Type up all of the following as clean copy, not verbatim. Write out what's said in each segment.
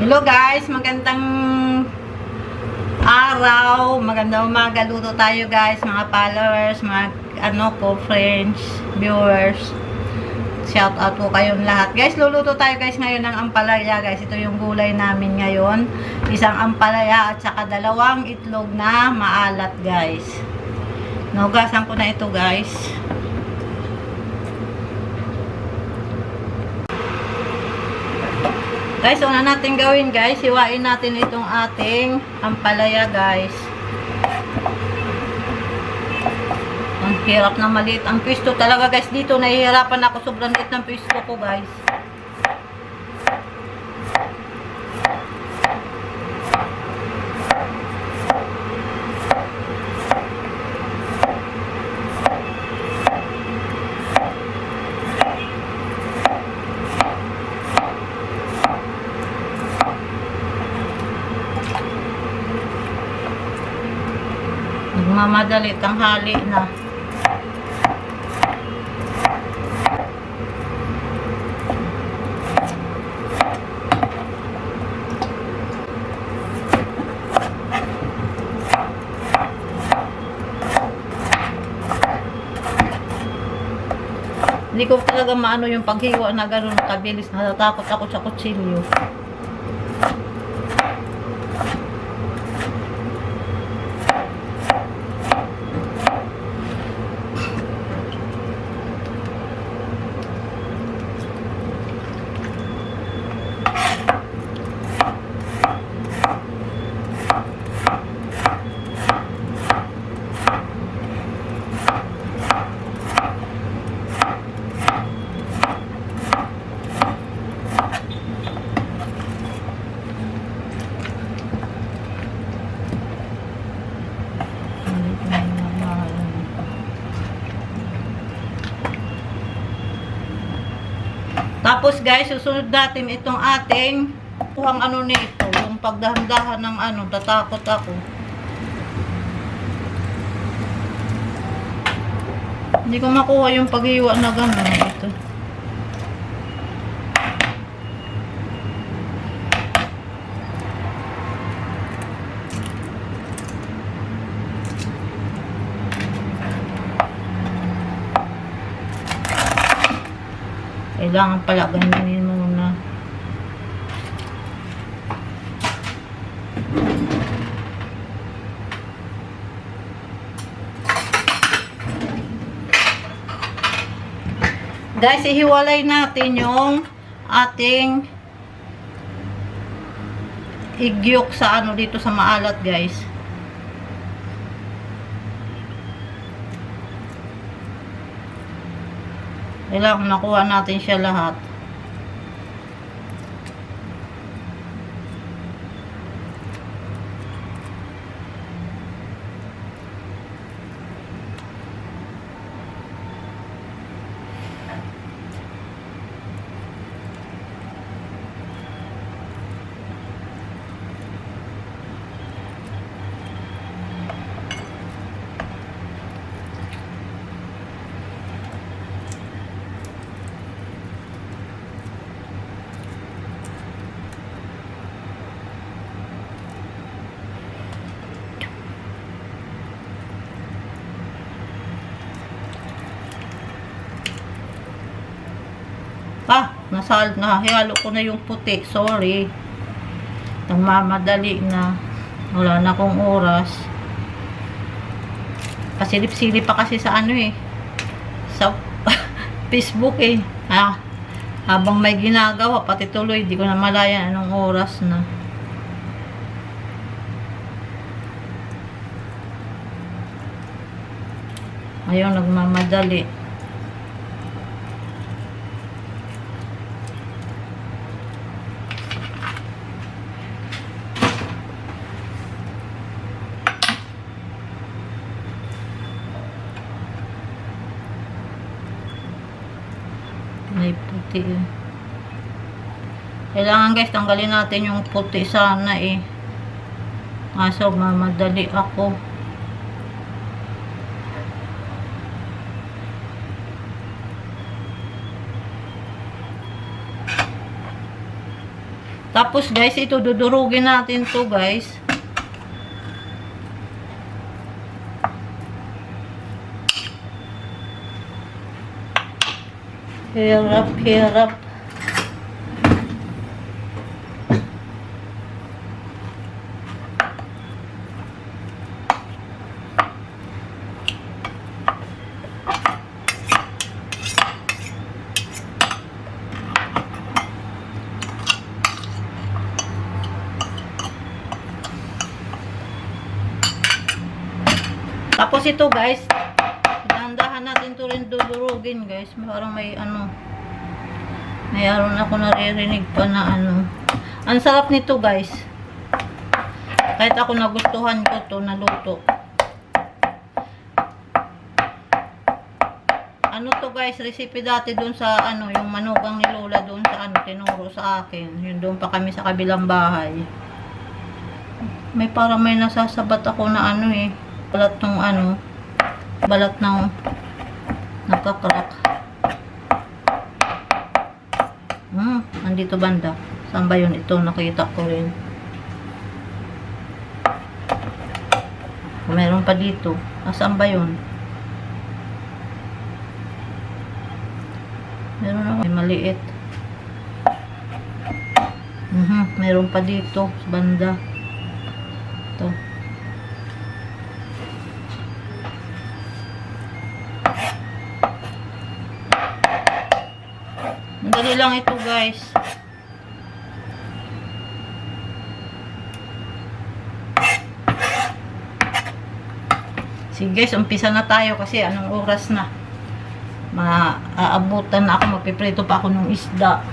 Hello guys, magandang araw, magandang umaga. Luto tayo guys, mga followers, mga friends, viewers. Shout out po kayong lahat. Guys, luluto tayo guys ngayon ng ampalaya guys. Ito yung gulay namin ngayon. Isang ampalaya at saka dalawang itlog na maalat guys. Nugasan ko na ito guys. Guys, una natin gawin guys, hiwain natin itong ating ampalaya guys. Ang hirap na maliit ang pwesto talaga guys. Dito nahihirapan ako, sobrang liit ng pwesto ko guys. Nagmamadali, tanghali na. Hindi ko talaga maano yung paghiwa na gano'n kabilis. Natatakot ako sa kutsilyo. Tapos guys, susunod natin itong ating kuhang nito, yung pagdahan-dahan ng tatakot ako. Hindi ko makuha yung paghiwa na gano'n ito. Kailangan pala ganyanin muna. Guys, ihiwalay natin yung ating igyok sa dito sa maalat guys. Kailangan nakuha natin siya lahat. Nahihalo ko na yung puti. Sorry. Nagmamadali na. Wala na akong oras. Pasilip-silip pa kasi sa sa Facebook habang may ginagawa, pati tuloy, di ko na malayan anong oras na. Ayun, nagmamadali. May puti Kailangan guys, tanggalin natin yung puti sana Kaso mamadali ako. Tapos guys, ito dudurugin natin to guys. Hirap. Tapos ito guys, dahan-dahan natin to rin dudurugin guys. Parang may mayroon ako naririnig pa na Ang sarap nito guys. Kahit ako nagustuhan ko to naluto. To guys, recipe dati doon sa yung manugang ni Lola doon sa tinuro sa akin. Yun doon pa kami sa kabilang bahay. Parang may nasasabat ako na balat ng balat ng nagkakrak. Nandito banda. Saan ba yun? Ito, nakita ko rin. Meron pa dito. Saan ba yun? Meron ako. May maliit. Meron pa dito. Sa banda. Ito. Dali lang ito guys. Sige guys, umpisa na tayo kasi anong oras na. Maaabutan na ako, magpiprito pa ako ng isda.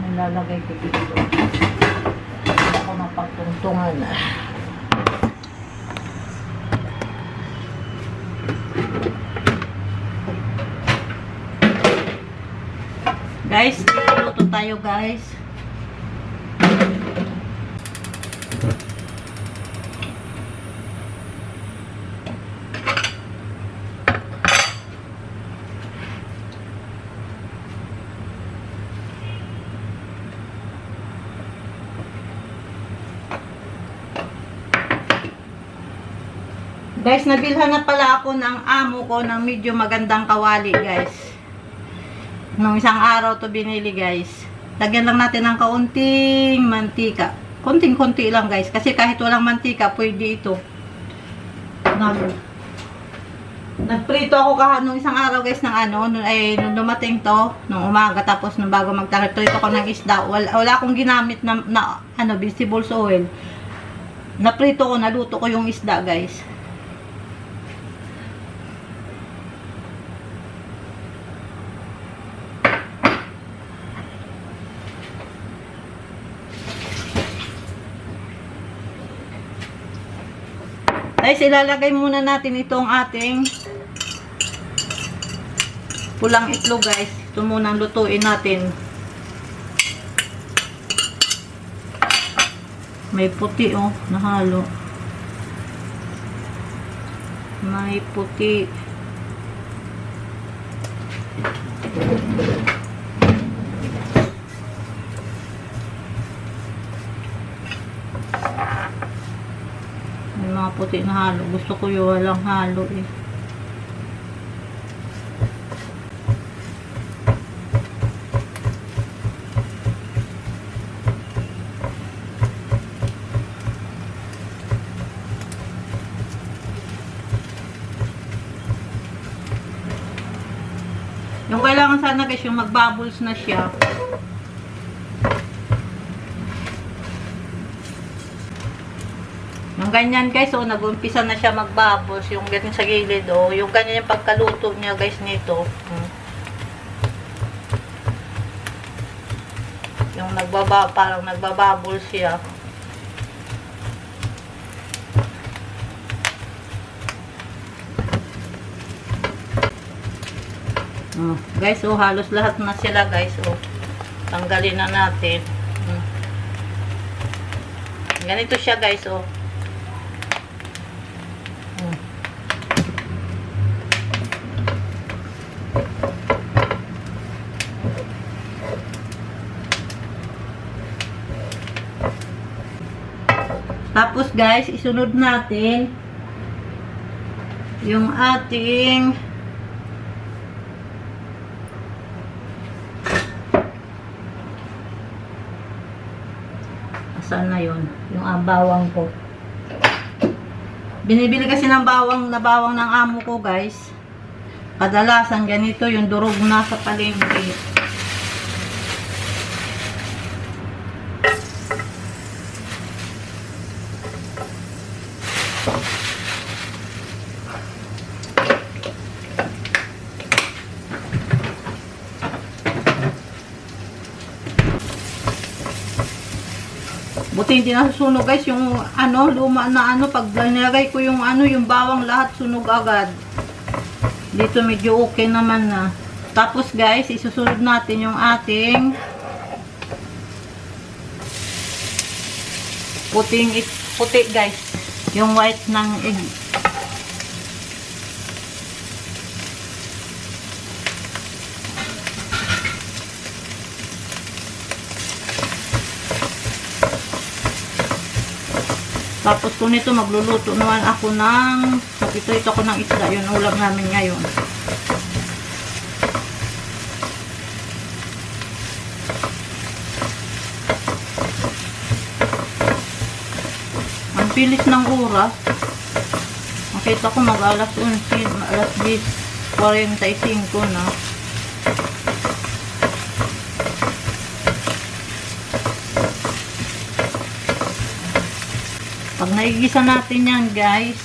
Nilalagay ko dito. Ako mapagtungtungan. Guys, luto tayo guys. Guys, nabilhan na pala ako ng amo ko ng medyo magandang kawali guys. Nung isang araw to binili guys. Lagyan lang natin ng kaunting mantika. Konting-konti lang guys. Kasi kahit walang mantika, pwede ito. Nagprito ako nung isang araw guys ng nung dumating to, nung umaga, tapos nung bago magprito ako ng isda. Wala akong ginamit na vegetable oil. Naprito ko, naluto ko yung isda guys. Guys, ilalagay muna natin itong ating pulang itlog guys. Ito muna ang lutuin natin. May puti nahalo. May puti. Mga puti na halo. Gusto ko yung walang halo eh. Yung kailangan sana guys, yung mag-bubbles na siya. Yung ganyan guys, nag-umpisa na siya mag-bubbles. Yung ganyan sa gilid, yung ganyan yung pagkaluto niya guys nito. Yung parang nagbabubbles siya. Guys, halos lahat na sila guys. Tanggalin na natin. Ganito siya guys, Tapos guys, isunod natin yung ating saan na yun? Yung bawang ko. Binibili kasi ng bawang na bawang ng amo ko guys. Kadalasan ganito yung durog na sa palengke. Buti hindi nasusunog guys yung luma na pag nilagay ko yung yung bawang lahat sunog agad. Dito medyo okay naman na. Tapos guys, isusunod natin yung ating puti guys. Yung white ng egg. Tapos kung nito magluluto naman ako ng ito ako ng isda, yun ulam namin ngayon. Ang bilis ng oras. Makita ko mag-alas 11, alas 10:45 na. Pag naigisa natin yan guys,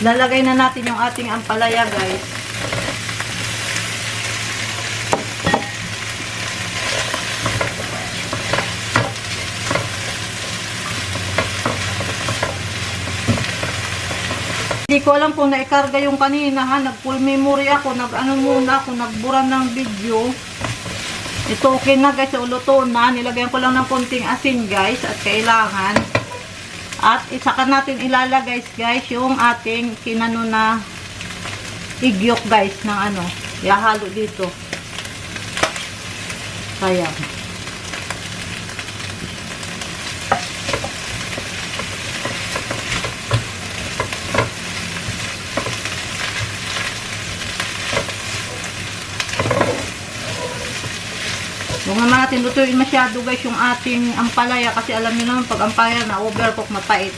lalagay na natin yung ating ampalaya guys. Hindi ko alam kung naikarga yung kanina ha, nag-full memory ako, nagbura ng video. Ito okay na guys, uluto na. Nilagyan ko lang ng konting asin guys at kailangan. At isaka natin ilalagay guys yung ating kinano na igyok guys ng ihahalo dito. Sayang. Huwag naman natin lutuin masyado guys yung ating ampalaya kasi alam niyo naman pag ampalaya na overcook mapait.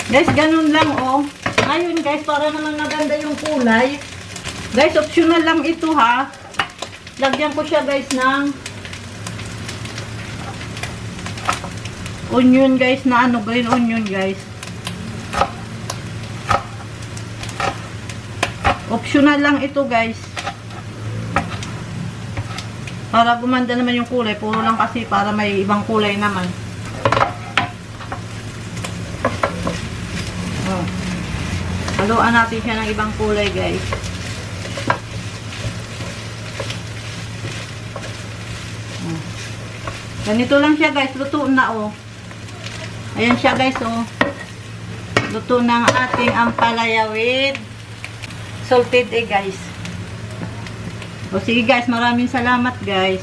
Guys, ganun lang oh. Ngayon guys, para naman maganda yung kulay. Guys, optional lang ito ha. Lagyan ko siya guys ng onion guys na green onion guys. Optional lang ito guys. Para gumanda naman yung kulay. Puro lang kasi para may ibang kulay naman. Oh. Haluan natin siya ng ibang kulay guys. Oh. Ganito lang siya guys. Luto na oh. Ayan siya guys oh. Luto ng ating ampalaya with salted egg guys. O sige guys, maraming salamat guys.